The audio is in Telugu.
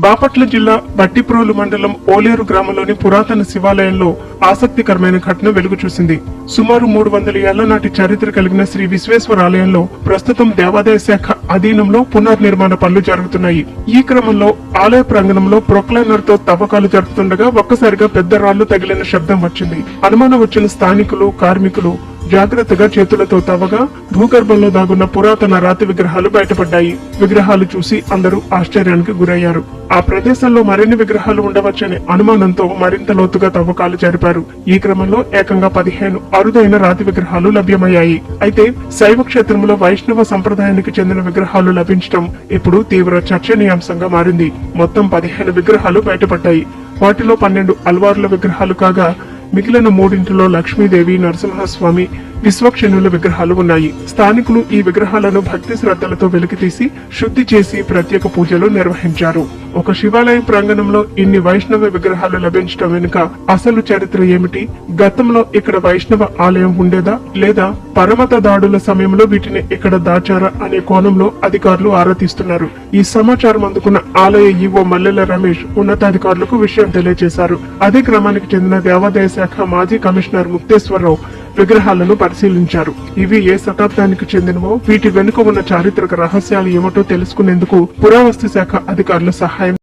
బాపట్ల జిల్లా బట్టిప్రోలు మండలం ఓలేరు గ్రామంలోని పురాతన శివాలయంలో ఆసక్తికరమైన ఘటన వెలుగు చూసింది. సుమారు 300 ఏళ్ల నాటి చరిత్ర కలిగిన శ్రీ విశ్వేశ్వర ఆలయంలో ప్రస్తుతం దేవాదాయ శాఖ అధీనంలో పునర్నిర్మాణ పనులు జరుగుతున్నాయి. ఈ క్రమంలో ఆలయ ప్రాంగణంలో ప్రొక్లైనర్ తో తవ్వకాలు జరుపుతుండగా ఒక్కసారిగా పెద్ద రాళ్లు తగిలిన శబ్దం వచ్చింది. అనుమానం వచ్చిన స్థానికులు, కార్మికులు జాగ్రత్తగా చేతులతో తవ్వగా భూగర్భంలో దాగున్న పురాతన రాతి విగ్రహాలు బయటపడ్డాయి. విగ్రహాలు చూసి అందరూ ఆశ్చర్యానికి గురయ్యారు. ఆ ప్రదేశంలో మరిన్ని విగ్రహాలు ఉండవచ్చనే అనుమానంతో మరింత లోతుగా తవ్వకాలు జరిపారు. ఈ క్రమంలో ఏకంగా 15 అరుదైన రాతి విగ్రహాలు లభ్యమయ్యాయి. అయితే శైవ క్షేత్రంలో వైష్ణవ సంప్రదాయానికి చెందిన విగ్రహాలు లభించడం ఇప్పుడు తీవ్ర చర్చనీయాంశంగా మారింది. మొత్తం 15 విగ్రహాలు బయటపడ్డాయి. వాటిలో 12 అల్వార్ల విగ్రహాలు కాగా మిగిలిన 3 లక్ష్మీదేవి, నరసింహస్వామి, విశ్వక్షణుల విగ్రహాలు ఉన్నాయి. స్థానికులు ఈ విగ్రహాలను భక్తి శ్రద్ధలతో వెలికితీసి శుద్ధి చేసి ప్రత్యేక పూజలు నిర్వహించారు. ఒక శివాలయ ప్రాంగణంలో ఇన్ని వైష్ణవ విగ్రహాలు లభించడం వెనుక అసలు చరిత్ర ఏమిటి? గతంలో ఇక్కడ వైష్ణవ ఆలయం ఉండేదా లేదా పరమత దాడుల సమయంలో వీటిని ఇక్కడ దాచారా అనే కోణంలో అధికారులు ఆరా తీస్తున్నారు. ఈ సమాచారం అందుకున్న ఆలయ ఈవో మల్లెల రమేష్ ఉన్నతాధికారులకు విషయం తెలియజేశారు. అదే క్రమానికి చెందిన దేవాదాయ శాఖ మాజీ కమిషనర్ ముక్తేశ్వరరావు విగ్రహాలను పరిశీలించారు. ఇవి ఏ శతాబ్దానికి చెందినవో, వీటి వెనుక ఉన్న చారిత్రక రహస్యాలు ఏమిటో తెలుసుకునేందుకు పురావస్తు శాఖ అధికారుల సహాయం